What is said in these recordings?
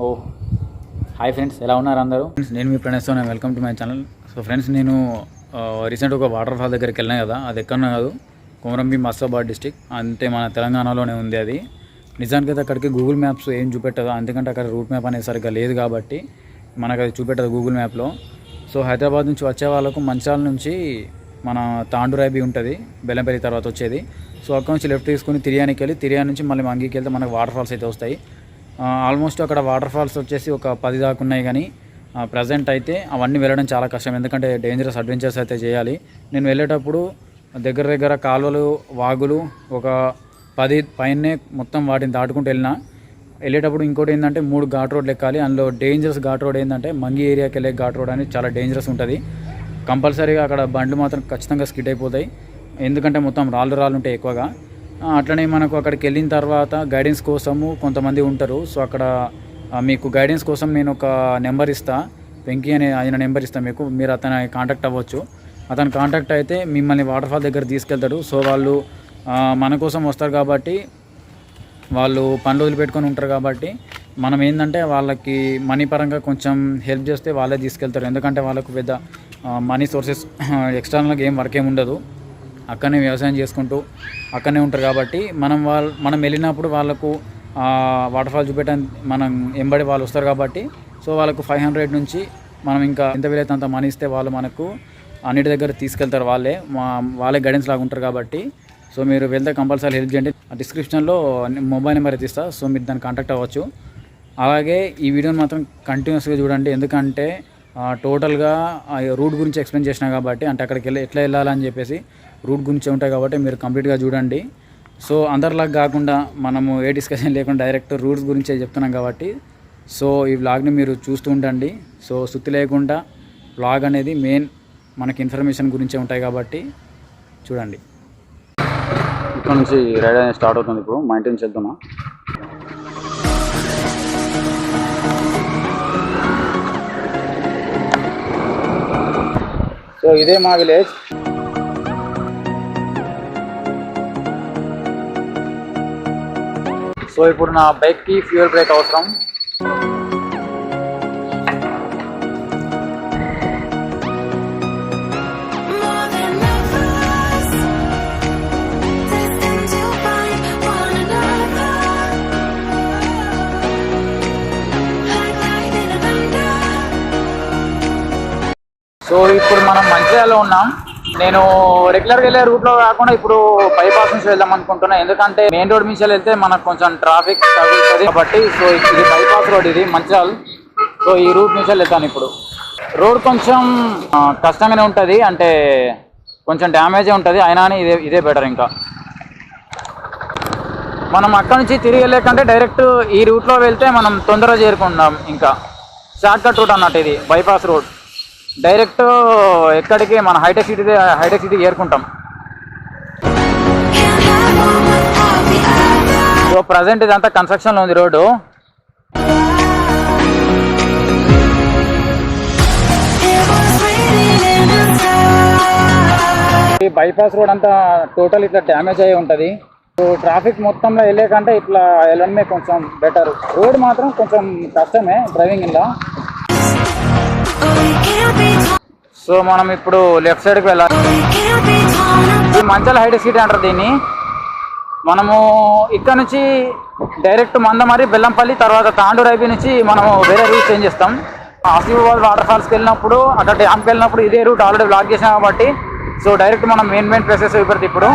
ఓ hi friends, ఎలా ఉన్నారు అందరూ? నేను మీ Praneshwar, welcome to my channel. So friends, నేను రీసెంట్ ఒక వాటర్ ఫాల్ దగ్గరికి వెళ్ళాను కదా. అది ఎక్కడన్నా కాదు, కొమరంభీం ఆసిఫాబాద్ డిస్టిక్, అంటే మన తెలంగాణలోనే ఉంది. అది నిజానికి అయితే అక్కడికి గూగుల్ మ్యాప్స్ ఏం చూపెట్టదు, ఎందుకంటే అక్కడ రూట్ మ్యాప్ అనేది సరిగ్గా లేదు కాబట్టి మనకు అది చూపెట్టదు గూగుల్ మ్యాప్లో. సో హైదరాబాద్ నుంచి వచ్చే వాళ్ళకు మంచాల నుంచి మన తాండూరాబి ఉంటుంది, బెల్లంపల్లి తర్వాత వచ్చేది. సో అక్కడ నుంచి లెఫ్ట్ తీసుకుని తిరియానికి వెళ్ళి, తిరియా నుంచి మళ్ళీ మంగికి వెళ్తే మనకు వాటర్ ఫాల్స్ అయితే వస్తాయి. ఆల్మోస్ట్ అక్కడ వాటర్ ఫాల్స్ వచ్చేసి ఒక 10 దాకా ఉన్నాయి, కానీ ప్రజెంట్ అయితే అవన్నీ వెళ్ళడం చాలా కష్టం, ఎందుకంటే డేంజరస్ అడ్వెంచర్స్ అయితే చేయాలి. నేను వెళ్ళేటప్పుడు దగ్గర కాలువలు, వాగులు ఒక 10 పైనే మొత్తం వాటిని దాటుకుంటూ వెళ్ళేటప్పుడు ఇంకోటి ఏంటంటే 3 ఘాట్ రోడ్లు ఎక్కాలి. అందులో డేంజరస్ ఘాట్ రోడ్ ఏంటంటే మంగి ఏరియాకి వెళ్ళే ఘాట్ రోడ్ అనేది చాలా డేంజరస్ ఉంటుంది. కంపల్సరీగా అక్కడ బండ్లు మాత్రం ఖచ్చితంగా స్కిడ్ అయిపోతాయి, ఎందుకంటే మొత్తం రాళ్ళు ఉంటాయి ఎక్కువగా. అట్లనే మనకు అక్కడికి వెళ్ళిన తర్వాత గైడెన్స్ కోసము కొంతమంది ఉంటారు. సో అక్కడ మీకు గైడెన్స్ కోసం నేను ఒక నెంబర్ ఇస్తాను, వెంకీ అనే ఆయన నెంబర్ ఇస్తాను మీకు, మీరు అతను కాంటాక్ట్ అవ్వచ్చు. అతను కాంటాక్ట్ అయితే మిమ్మల్ని వాటర్ ఫాల్ దగ్గర తీసుకెళ్తాడు. సో వాళ్ళు మన కోసం వస్తారు కాబట్టి, వాళ్ళు పనులు వదిలిపెట్టుకొని ఉంటారు కాబట్టి, మనం ఏంటంటే వాళ్ళకి మనీ పరంగా కొంచెం హెల్ప్ చేస్తే వాళ్ళే తీసుకెళ్తారు, ఎందుకంటే వాళ్ళకు పెద్ద మనీ సోర్సెస్ ఎక్స్టర్నల్గా ఏం వర్క్ ఏమి ఉండదు, అక్కడనే వ్యవసాయం చేసుకుంటూ అక్కడనే ఉంటారు కాబట్టి మనం వెళ్ళినప్పుడు వాళ్ళకు వాటర్ ఫాల్ చూపెట్టడానికి మనం ఎంబడి వాళ్ళు వస్తారు కాబట్టి, సో వాళ్ళకు 500 నుంచి మనం ఇంకా ఎంత వీలైతే అంత మనీ ఇస్తే వాళ్ళు మనకు అన్నిటి దగ్గర తీసుకెళ్తారు, వాళ్ళే గైడెన్స్ లాగా ఉంటారు కాబట్టి. సో మీరు వెళ్తే కంపల్సరీ హెల్ప్ చేయండి. డిస్క్రిప్షన్లో మొబైల్ నెంబర్ అయితే ఇస్తా, సో మీరు దాన్ని కాంటాక్ట్ అవ్వచ్చు. అలాగే ఈ వీడియోని మాత్రం కంటిన్యూస్గా చూడండి, ఎందుకంటే టోటల్గా రూట్ గురించి ఎక్స్ప్లెయిన్ చేసినా కాబట్టి, అంటే అక్కడికి ఎట్లా వెళ్ళాలని చెప్పేసి రూట్ గురించి ఉంటాయి కాబట్టి మీరు కంప్లీట్గా చూడండి. సో అందరిలాగా కాకుండా మనము ఏ డిస్కషన్ లేకుండా డైరెక్ట్ రూట్స్ గురించే చెప్తున్నాం కాబట్టి, సో ఈ వ్లాగ్ని మీరు చూస్తూ ఉండండి. సో సుత్తి లేకుండా వ్లాగ్ అనేది మెయిన్ మనకి ఇన్ఫర్మేషన్ గురించే ఉంటాయి కాబట్టి చూడండి. ఇక్కడ నుంచి రైడ్ అనేది స్టార్ట్ అవుతుంది. ఇప్పుడు మా ఇంటి నుంచి వెళ్తున్నా. సో ఇదే మా విలేజ్. సో ఇప్పుడు నా బైక్కి ఫ్యూయల్ బ్రేక్ అవసరం. సో ఇప్పుడు మనం మంచిర్యాలలో ఉన్నాం. నేను రెగ్యులర్గా వెళ్ళే రూట్లో కాకుండా ఇప్పుడు బైపాస్ నుంచి వెళ్దాం అనుకుంటున్నా, ఎందుకంటే మెయిన్ రోడ్ నుంచి వెళ్తే మనకు కొంచెం ట్రాఫిక్ తగ్గుతుంది కాబట్టి. సో ఇది బైపాస్ రోడ్, ఇది మంచిర్యాల. సో ఈ రూట్ నుంచి వెళ్తాను. ఇప్పుడు రోడ్ కొంచెం కష్టంగానే ఉంటుంది, అంటే కొంచెం డ్యామేజే ఉంటుంది, అయినా ఇదే బెటర్. ఇంకా మనం అక్కడ నుంచి తిరిగి వెళ్ళేకంటే డైరెక్ట్ ఈ రూట్లో వెళ్తే మనం తొందరగా చేరుకుంటాం. ఇంకా షార్ట్కట్ రూట్ అన్నట్టు ఇది బైపాస్ రోడ్. డైరెక్ట్ ఎక్కడికి మన హైటెక్ సిటీకి చేరుకుంటాం. సో ప్రజెంట్ ఇదంతా కన్స్ట్రక్షన్లో ఉంది రోడ్డు. ఈ బైపాస్ రోడ్ అంతా టోటల్ ఇట్లా డ్యామేజ్ అయ్యి ఉంటుంది. సో ట్రాఫిక్ మొత్తంలో వెళ్ళే కంటే ఇట్లా వెళ్ళడమే కొంచెం బెటర్. రోడ్ మాత్రం కొంచెం కష్టమే డ్రైవింగ్ ఇలా. సో మనం ఇప్పుడు లెఫ్ట్ సైడ్కి వెళ్ళాలి. ఇది మంచిర్యాల హైటెక్ సిటీ అంటారు దీన్ని. మనము ఇక్కడ నుంచి డైరెక్ట్ మందమరి, బెల్లంపల్లి, తర్వాత తాండూరాబి నుంచి మనము వేరే రూట్ చేంజ్ చేస్తాం. ఆసిఫాబాద్ వాటర్ ఫాల్స్కి వెళ్ళినప్పుడు, అక్కడ డ్యామ్కి వెళ్ళినప్పుడు ఇదే రూట్ ఆల్రెడీ బ్లాక్ చేసాం కాబట్టి, సో డైరెక్ట్ మనం మెయిన్ ప్లేసెస్ అయిపోతుంది. ఇప్పుడు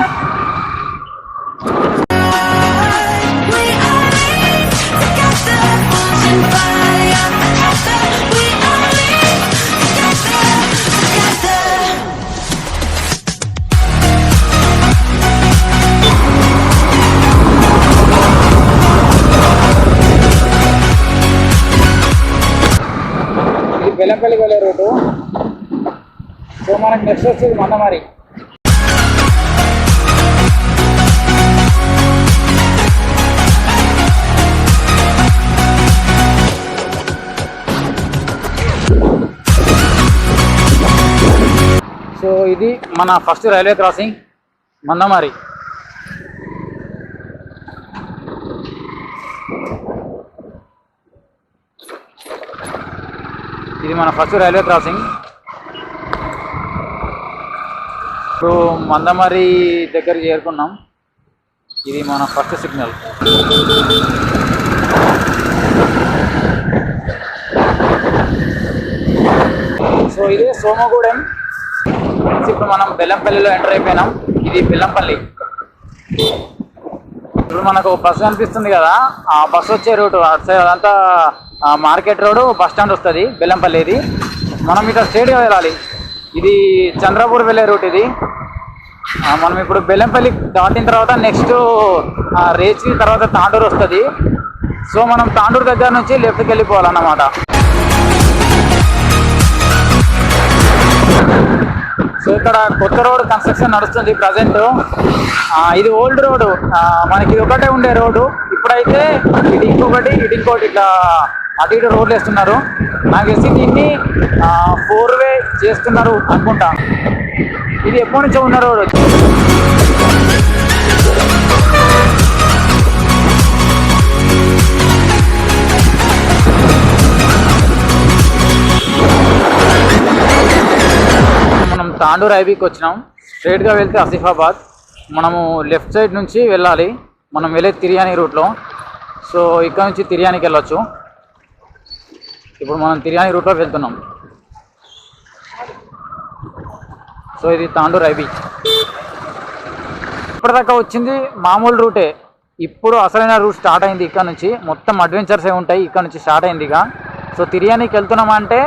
బెల్లంపల్లికి వెళ్ళే రూటు. సో మనకు నెక్స్ట్ వచ్చేది మందమరి. సో ఇది మన ఫస్ట్ రైల్వే క్రాసింగ్ మందమరి. ఇది మన ఫస్ట్ రైల్వే క్రాసింగ్. ఇప్పుడు మందమరి దగ్గరికి చేరుకున్నాం. ఇది మన ఫస్ట్ సిగ్నల్. సో ఇదే సోమగూడెం. ఇప్పుడు మనం బెల్లంపల్లిలో ఎంటర్ అయిపోయినాం. ఇది బెల్లంపల్లి. ఇప్పుడు మనకు బస్సు కనిపిస్తుంది కదా, ఆ బస్సు వచ్చే రూట్ అటు సైడ్ అదంతా మార్కెట్ రోడ్, బస్ స్టాండ్ వస్తుంది బెల్లంపల్లి. ఇది మనం ఇట్లా స్ట్రేట్గా వెళ్ళాలి. ఇది చంద్రపూర్ వెళ్ళే రూట్. ఇది మనం ఇప్పుడు బెల్లంపల్లి దాటిన తర్వాత నెక్స్ట్ రేచి తర్వాత తాండూరు వస్తుంది. సో మనం తాండూరు దగ్గర నుంచి లెఫ్ట్కి వెళ్ళిపోవాలన్నమాట. సో ఇక్కడ కొత్త రోడ్ కన్స్ట్రక్షన్ నడుస్తుంది ప్రజెంట్. ఇది ఓల్డ్ రోడ్, మనకి ఇది ఒకటే ఉండే రోడ్డు. ఇప్పుడైతే ఇటు ఇంకొకటి ఇట్లా అటు ఇటు రోడ్లు వేస్తున్నారు. నాకు తెలిసి దీన్ని 4-వే చేస్తున్నారు అనుకుంటా. ఇది ఎప్పటి నుంచో ఉన్న రోడ్. మనం తాండూరు ఐబీకి వచ్చినాం. స్ట్రైట్గా వెళ్తే ఆసిఫాబాద్. మనము లెఫ్ట్ సైడ్ నుంచి వెళ్ళాలి. మనం వెళ్ళే తిర్యానీ రూట్లో. సో ఇక్కడ నుంచి తిర్యానీకి వెళ్ళొచ్చు. ఇప్పుడు మనం తిర్యానీ రూట్లో వెళ్తున్నాం. సో ఇది తాండూరు ఐబీ. ఇప్పటిదాకా వచ్చింది మామూలు రూటే. ఇప్పుడు అసలైన రూట్ స్టార్ట్ అయింది. ఇక్కడ నుంచి మొత్తం అడ్వెంచర్సే ఉంటాయి. ఇక్కడ నుంచి స్టార్ట్ అయింది ఇక. సో తిర్యానీకి వెళ్తున్నామంటే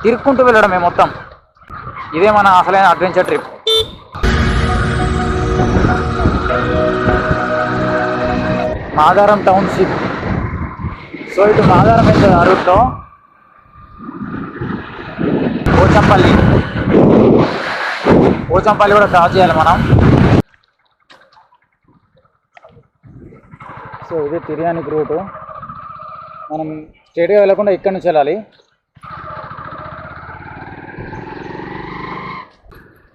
తిరుక్కుంటూ వెళ్ళడమే మొత్తం. ఇదే మన అసలైన adventure trip. Madaram township. So ఇటు మాదారం వెళ్తుంది ఆ రూట్లో. పోచంపల్లి కూడా క్రాస్ చేయాలి మనం. సో ఇది తిర్యానికి రూటు. మనం స్ట్రైట్గా వెళ్ళకుండా ఇక్కడి నుంచి వెళ్ళాలి.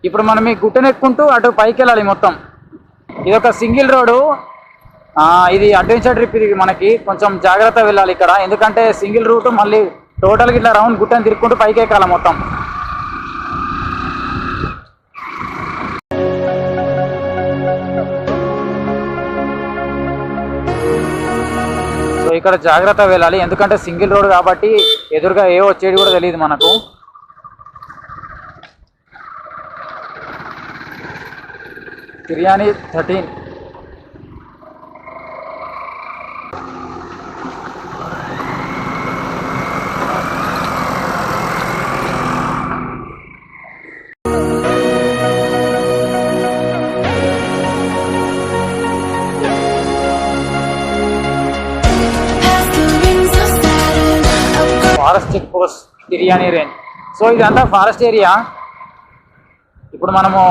ఇప్పుడు మనం ఈ గుట్టనెక్కుంటూ అటు పైకి వెళ్ళాలి మొత్తం. ఇది ఒక సింగిల్ రోడ్డు. ఇది అడ్వెంచర్ ట్రిప్. ఇది మనకి కొంచెం జాగ్రత్త వెళ్ళాలి ఇక్కడ, ఎందుకంటే సింగిల్ రూటు. మళ్ళీ టోటల్గా ఇట్లా రౌండ్ గుట్టని తిరుక్కుంటూ పైకి ఎక్కాలి మొత్తం. సో ఇక్కడ జాగ్రత్త వెళ్ళాలి, ఎందుకంటే సింగిల్ రోడ్ కాబట్టి ఎదురుగా ఏ వచ్చేది కూడా తెలియదు మనకు. Tiryani 13. Forest check post Tiryani range. So ఇదంతా ఫారెస్ట్ ఏరియా. ఇప్పుడు మనము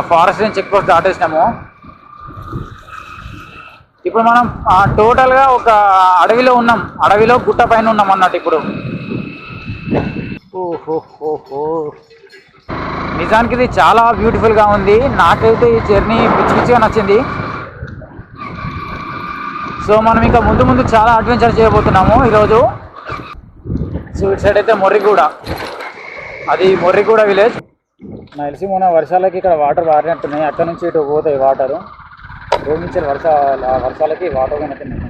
ఫారెస్ట్ రేంజ్ చెక్ పోస్ట్ దాటేసినాము. ఇప్పుడు మనం టోటల్గా ఒక అడవిలో ఉన్నాం. అడవిలో గుట్ట పైన ఉన్నాం అన్నట్టు ఇప్పుడు. ఓహో, నిజానికి ఇది చాలా బ్యూటిఫుల్గా ఉంది. నాకైతే ఈ జర్నీ పిచ్చి పిచ్చిగా నచ్చింది. సో మనం ఇంకా ముందు ముందు చాలా అడ్వెంచర్ చేయబోతున్నాము ఈరోజు. సో ఇటు సైడ్ అయితే మొర్రిగూడ. అది మొర్రిగూడ విలేజ్. నాకు తెలిసి మొన్న వర్షాలకి ఇక్కడ వాటర్ పారినట్టున్నాయి. అక్కడ నుంచి ఇటు పోతాయి వాటరు. రోడ్ నుంచి వర్షాలకి వాటర్ పోయినట్టున్నాయి.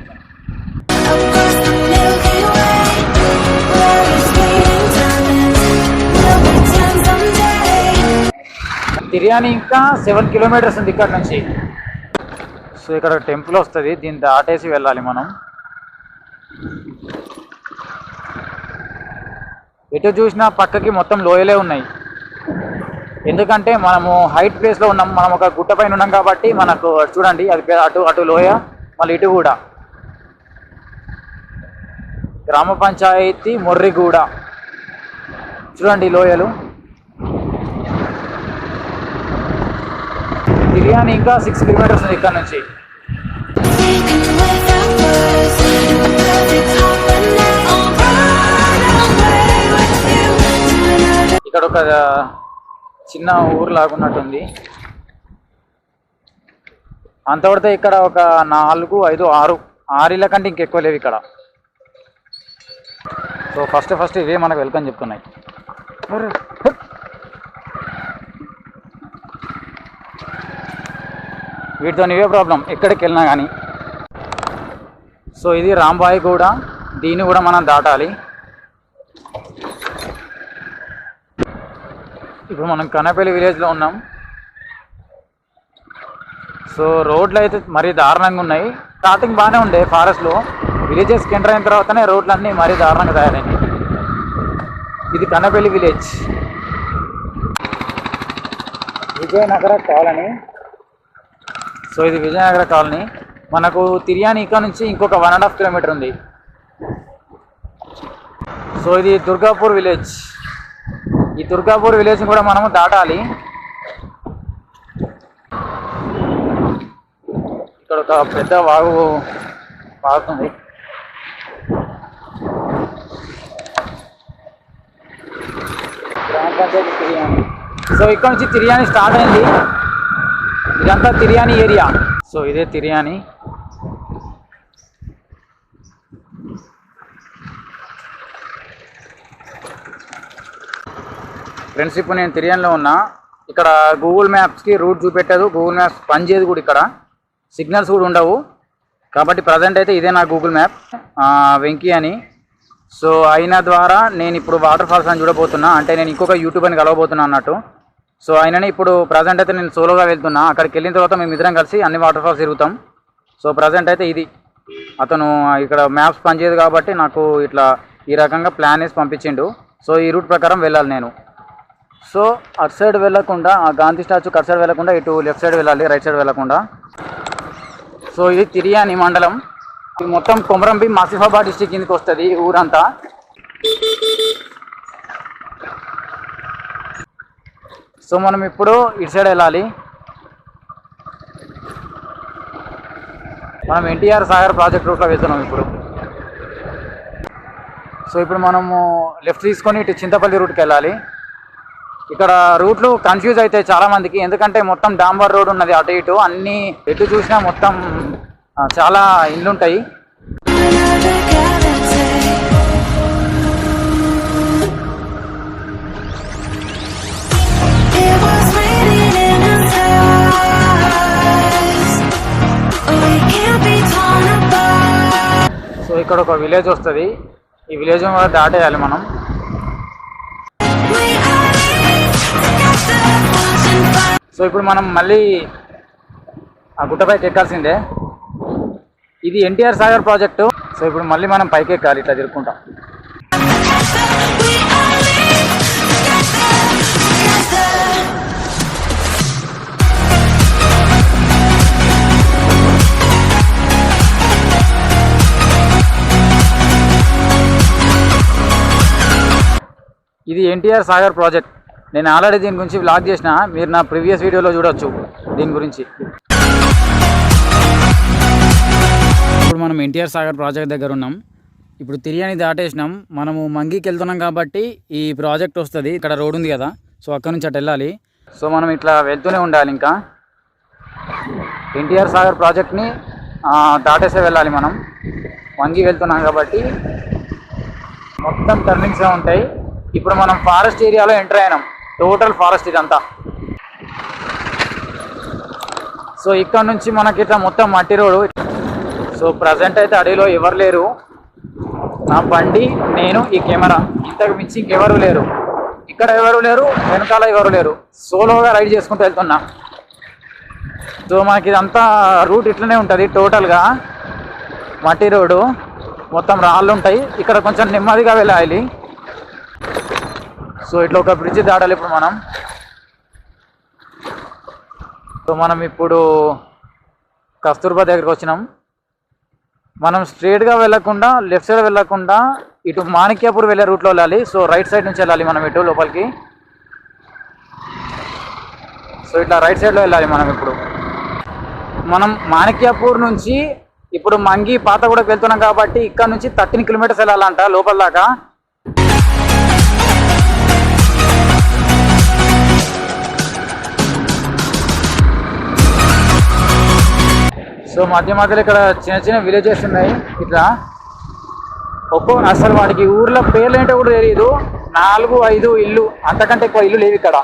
తిర్యానీ ఇంకా 7 కిలోమీటర్స్ ఉంది ఇక్కడ నుంచి. సో ఇక్కడ టెంపుల్ వస్తుంది, దీన్ని దాటేసి వెళ్ళాలి మనం. ఎటు చూసినా పక్కకి మొత్తం లోయలే ఉన్నాయి, ఎందుకంటే మనము హైట్ ప్లేస్లో ఉన్నాం. మనం ఒక గుట్ట పైన ఉన్నాం కాబట్టి మనకు చూడండి అది అటు లోయ, మళ్ళీ ఇటు కూడా. గ్రామ పంచాయతీ మొర్రిగూడ. చూడండి లోయలు. తిర్యానీ ఇంకా 6 కిలోమీటర్స్ ఉంది ఇక్కడ నుంచి. ఇక్కడ ఒక చిన్న ఊరు లాగున్నట్టుంది. అంత పడితే ఇక్కడ ఒక 4, 5, 6 ఇళ్ళ కంటే ఇంకెక్కువ లేవు ఇక్కడ. సో ఫస్ట్ ఇవే మనకు వెల్కమ్ చెప్తున్నాయి. వీటితో ఇవే ప్రాబ్లం ఎక్కడికి వెళ్ళినా కానీ. సో ఇది రాంబాయి కూడా, దీన్ని కూడా మనం దాటాలి. ఇప్పుడు మనం కనపల్లి విలేజ్లో ఉన్నాం. సో రోడ్లు అయితే మరీ దారుణంగా ఉన్నాయి. స్టార్టింగ్ బాగానే ఉండే ఫారెస్ట్లో, విలేజెస్కి ఎంటర్ అయిన తర్వాతనే రోడ్లన్నీ మరీ దారుణంగా తయారైనాయి. ఇది Kanapalli village, Vijayanagara colony. So ఇది విజయనగర కాలనీ. మనకు తిర్యాని ఇక్కడ నుంచి ఇంకొక 1.5 కిలోమీటర్ ఉంది. సో ఇది దుర్గాపూర్ విలేజ్. ఈ దుర్గాపూర్ విలేజ్ని కూడా మనము దాటాలి. ఇక్కడ ఒక పెద్ద వాగు పారుతుంది. గ్రామ పంచాయతీ తిర్యాని. సో ఇక్కడ నుంచి తిర్యాని స్టార్ట్ అయింది. ఇదంతా తిర్యాని ఏరియా. సో ఇదే తిర్యాని. ఫ్రెండ్స్ ఇప్పుడు నేను తిర్యానిలో ఉన్నా. ఇక్కడ గూగుల్ మ్యాప్స్కి రూట్ చూపెట్టదు, గూగుల్ మ్యాప్స్ పనిచేయదు కూడా, ఇక్కడ సిగ్నల్స్ కూడా ఉండవు. కాబట్టి ప్రజెంట్ అయితే ఇదే నా గూగుల్ మ్యాప్, వెంకీ అని. సో ఆయన ద్వారా నేను ఇప్పుడు వాటర్ ఫాల్స్ అని చూడబోతున్నా. అంటే నేను ఇంకొక యూట్యూబర్ని కలవబోతున్నా అన్నట్టు. సో ఆయనని ఇప్పుడు ప్రజెంట్ అయితే నేను సోలోగా వెళ్తున్నా. అక్కడికి వెళ్ళిన తర్వాత మేము ఇద్దరం కలిసి అన్ని వాటర్ ఫాల్స్ తిరుగుతాం. సో ప్రజెంట్ అయితే ఇది అతను ఇక్కడ మ్యాప్స్ పనిచేయదు కాబట్టి నాకు ఇట్లా ఈ రకంగా ప్లాన్ వేసి పంపించిండు. సో ఈ రూట్ ప్రకారం వెళ్ళాలి నేను. సో అటు సైడ్ వెళ్ళకుండా, ఆ గాంధీ స్టాచ్యూకి అటు సైడ్ వెళ్ళకుండా ఇటు లెఫ్ట్ సైడ్ వెళ్ళాలి, రైట్ సైడ్ వెళ్ళకుండా. సో ఇది తిర్యాని మండలం. ఇది మొత్తం కొమరంభీం ఆసిఫాబాద్ డిస్టిక్ కిందకి వస్తుంది ఊరంతా. సో మనం ఇప్పుడు ఇటు సైడ్ వెళ్ళాలి. మనం ఎన్టీఆర్ సాగర్ ప్రాజెక్ట్ రూట్లో వెళ్తున్నాం ఇప్పుడు. సో ఇప్పుడు మనము లెఫ్ట్ తీసుకొని ఇటు చింతపల్లి రూట్కి వెళ్ళాలి. ఇక్కడ రూట్లు కన్ఫ్యూజ్ అవుతాయి చాలామందికి, ఎందుకంటే మొత్తం డాంబర్ రోడ్ ఉన్నది. అటు ఇటు అన్ని ఎటు చూసినా మొత్తం చాలా ఇండ్లు ఉంటాయి. సో ఇక్కడ ఒక విలేజ్ వస్తుంది. ఈ విలేజ్ కూడా దాటేయాలి మనం. సో ఇప్పుడు మనం మళ్ళీ ఆ గుట్టపైకి ఎక్కాల్సిందే. ఇది ఎన్టీఆర్ సాగర్ ప్రాజెక్టు. సో ఇప్పుడు మళ్ళీ మనం పైకి ఎక్కాలి ఇట్లా తిరుక్కుంటాం. ఇది ఎన్టీఆర్ సాగర్ ప్రాజెక్ట్. నేను ఆల్రెడీ దీని గురించి వ్లాగ్ చేసిన, మీరు నా ప్రీవియస్ వీడియోలో చూడొచ్చు దీని గురించి. ఇప్పుడు మనం ఎన్టీఆర్ సాగర్ ప్రాజెక్ట్ దగ్గర ఉన్నాం. ఇప్పుడు తిర్యాని దాటేసినాం. మనము మంగికి వెళ్తున్నాం కాబట్టి ఈ ప్రాజెక్ట్ వస్తుంది. ఇక్కడ రోడ్ ఉంది కదా, సో అక్కడ నుంచి అటు వెళ్ళాలి. సో మనం ఇట్లా వెళ్తూనే ఉండాలి. ఇంకా ఎన్టీఆర్ సాగర్ ప్రాజెక్ట్ని దాటేసే వెళ్ళాలి మనం. మంగి వెళ్తున్నాం కాబట్టి మొత్తం టర్నింగ్సే ఉంటాయి. ఇప్పుడు మనం ఫారెస్ట్ ఏరియాలో ఎంటర్ అయినాం. టోటల్ ఫారెస్ట్ ఇదంతా. సో ఇక్కడ నుంచి మనకి ఇట్లా మొత్తం మట్టి రోడ్డు. సో ప్రజెంట్ అయితే అడవిలో ఎవరు లేరు, నా బండి, నేను, ఈ కెమెరా. ఇంతకు మించి ఇంకెవరు లేరు. ఇక్కడ ఎవరు లేరు, వెనకాల ఎవరు లేరు. సోలోగా రైడ్ చేసుకుంటూ వెళ్తున్నా. సో మనకి ఇదంతా రూట్ ఇట్లనే ఉంటుంది. టోటల్గా మట్టి రోడ్డు, మొత్తం రాళ్ళు ఉంటాయి. ఇక్కడ కొంచెం నెమ్మదిగా వెళ్ళాలి. సో ఇట్లా ఒక బ్రిడ్జ్ దాటాలి ఇప్పుడు మనం. సో మనం ఇప్పుడు కస్తూర్బా దగ్గరికి వచ్చినాం. మనం స్ట్రైట్గా వెళ్ళకుండా, లెఫ్ట్ సైడ్ వెళ్ళకుండా ఇటు మాణిక్యాపూర్ వెళ్ళే రూట్లో వెళ్ళాలి. సో రైట్ సైడ్ నుంచి వెళ్ళాలి మనం ఇటు లోపలికి. సో ఇట్లా రైట్ సైడ్లో వెళ్ళాలి మనం. ఇప్పుడు మనం మాణిక్యాపూర్ నుంచి ఇప్పుడు మంగి పాతగూడకు వెళ్తున్నాం కాబట్టి ఇక్కడ నుంచి 13 కిలోమీటర్స్ వెళ్ళాలంట లోపల దాకా. సో మధ్య మధ్యలో ఇక్కడ చిన్న చిన్న విలేజెస్ ఉన్నాయి. ఇట్లా అసలు వాడికి ఊర్లో పేర్లు ఏంటో కూడా తెలియదు. 4-5 ఇల్లు, అంతకంటే ఎక్కువ ఇల్లు లేవు ఇక్కడ.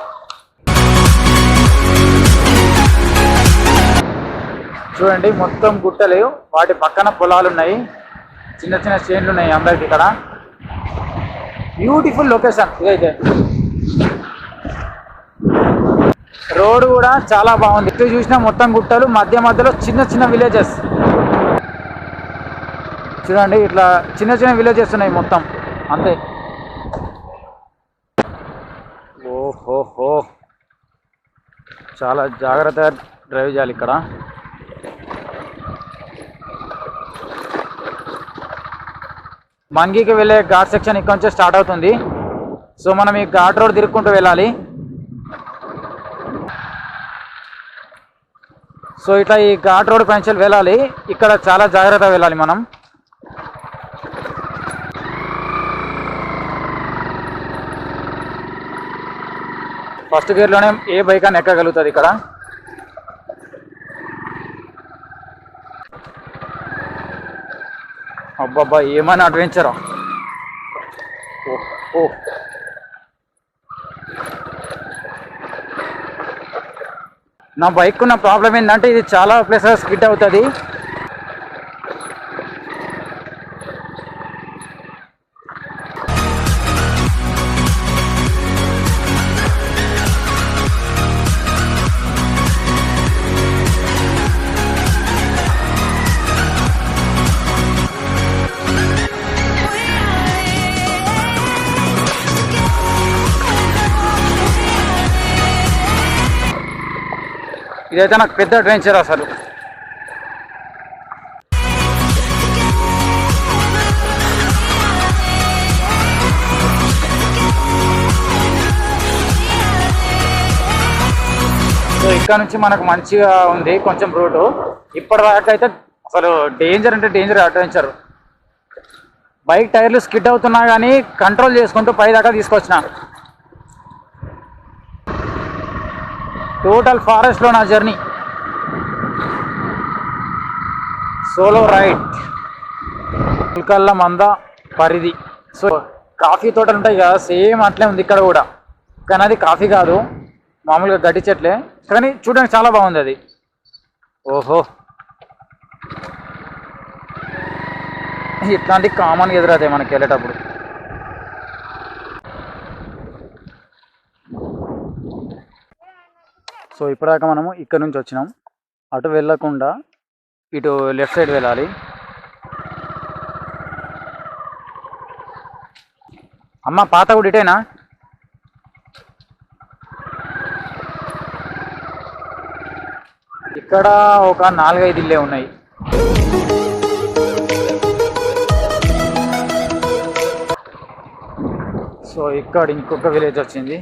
చూడండి మొత్తం గుట్టలు, వాటి పక్కన పొలాలు ఉన్నాయి, చిన్న చిన్న చేన్లు ఉన్నాయి అందరికి ఇక్కడ. బ్యూటిఫుల్ లొకేషన్ ఇదైతే. రోడ్ కూడా చాలా బాగుంది. ఇటు చూసినా మొత్తం గుట్టలు, మధ్య మధ్యలో చిన్న చిన్న విలేజెస్. చూడండి ఇట్లా చిన్న చిన్న విలేజెస్ ఉన్నాయి మొత్తం అంతే. ఓహోహో, చాలా జాగ్రత్తగా డ్రైవ్ చేయాలి ఇక్కడ. మంగీకి వెళ్ళే ఘాట్ సెక్షన్ ఇక్కడ నుంచే స్టార్ట్ అవుతుంది. సో మనం ఈ ఘాట్ రోడ్ తిరుక్కుంటూ వెళ్ళాలి. సో ఇట్లా ఈ ఘాట్ రోడ్ పైన వెళ్ళాలి. ఇక్కడ చాలా జాగ్రత్తగా వెళ్ళాలి మనం. ఫస్ట్ గేర్లోనే ఏ బైక్ అని ఎక్కగలుగుతుంది ఇక్కడ. అబ్బాబ్బా, ఏమైనా అడ్వెంచరా. ఓ నా బైక్ ఉన్న ప్రాబ్లం ఏంటంటే ఇది చాలా ప్లేసెస్ స్కిడ్ అవుతుంది. ఇదైతే నాకు పెద్ద అడ్వెంచర్ అసలు. సో ఇక్కడ నుంచి మనకు మంచిగా ఉంది కొంచెం రూటు. ఇప్పటిదాకా అయితే అసలు డేంజర్ అంటే డేంజర్ అడ్వెంచర్. బైక్ టైర్లు స్కిడ్ అవుతున్నా కానీ కంట్రోల్ చేసుకుంటూ పై దాకా తీసుకొచ్చిన. టోటల్ ఫారెస్ట్లో నా జర్నీ, సోలో రైడ్. ఉల్కల్ల మంద పరిధి. సో కాఫీ తోటలు ఉంటాయి కదా, సేమ్ అట్లే ఉంది ఇక్కడ కూడా. కానీ అది కాఫీ కాదు, మామూలుగా గడ్డి చెట్లే, కానీ చూడడానికి చాలా బాగుంది అది. ఓహో, ఇట్లాంటి కామన్గా ఎదురవుతాయి మనకి వెళ్ళేటప్పుడు. సో ఇప్పటిదాకా మనము ఇక్కడ నుంచి వచ్చినాం. అటు వెళ్ళకుండా ఇటు లెఫ్ట్ సైడ్ వెళ్ళాలి. అమ్మ పాత గుడి ఇటేనా? ఇక్కడ ఒక 4-5 ఇల్లే ఉన్నాయి. సో ఇక్కడ ఇంకొక విలేజ్ వచ్చింది.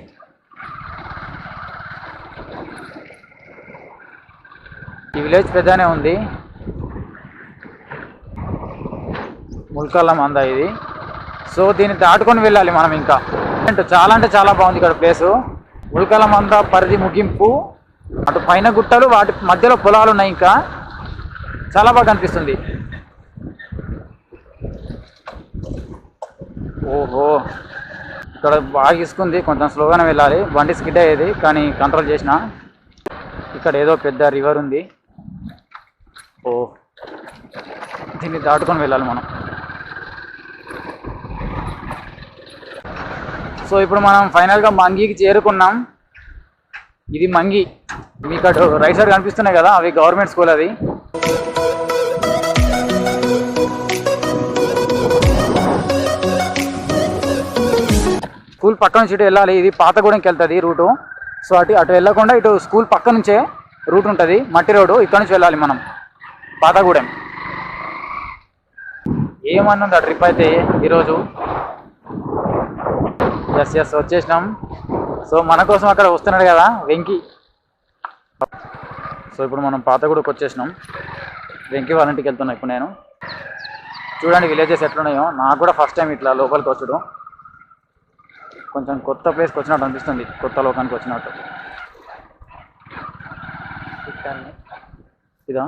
ఈ విలేజ్ పెద్దనే ఉంది. ముల్కల్ల మంద ఇది. సో దీన్ని దాటుకొని వెళ్ళాలి మనం ఇంకా. చాలా అంటే చాలా బాగుంది ఇక్కడ ప్లేసు. ముల్కల్ల మంద పరిధి ముగింపు. అటు పైన గుట్టలు, వాటి మధ్యలో పొలాలు ఉన్నాయి. ఇంకా చాలా బాగా అనిపిస్తుంది. ఓహో, ఇక్కడ బాగా ఇసుకుంది, కొంచెం స్లోగానే వెళ్ళాలి. బండి స్కిడ్ అయ్యేది కానీ కంట్రోల్ చేసిన. ఇక్కడ ఏదో పెద్ద రివర్ ఉంది. ఓ, దీన్ని దాటుకొని వెళ్ళాలి మనం. సో ఇప్పుడు మనం ఫైనల్గా మంగీకి చేరుకున్నాం. ఇది మంగి. మీకు అటు రైట్ సైడ్ కనిపిస్తున్నాయి కదా, అవి గవర్నమెంట్ స్కూల్. అది స్కూల్ పక్క నుంచి ఇటు వెళ్ళాలి. ఇది పాతగూడెంకి వెళ్తుంది రూటు. సో అటు వెళ్ళకుండా ఇటు స్కూల్ పక్క నుంచే రూట్ ఉంటుంది, మట్టి రోడ్డు. ఇక్కడ నుంచి వెళ్ళాలి మనం పాతగూడెం. ఏమన్నది ఆ ట్రిప్ అయితే ఈరోజు. ఎస్ వచ్చేసినాం. సో మన కోసం అక్కడ వస్తున్నాడు కదా వెంకీ. సో ఇప్పుడు మనం పాతగూడెంకి వచ్చేసినాం. వెంకీ వాళ్ళ ఇంటికి వెళ్తున్నా ఇప్పుడు నేను. చూడండి విలేజెస్ ఎట్లున్నాయో. నాకు కూడా ఫస్ట్ టైం ఇట్లా లోపలికి వచ్చడం. కొంచెం కొత్త ప్లేస్కి వచ్చినట్టు అనిపిస్తుంది, కొత్త లోకానికి వచ్చినట్టు. ఇదా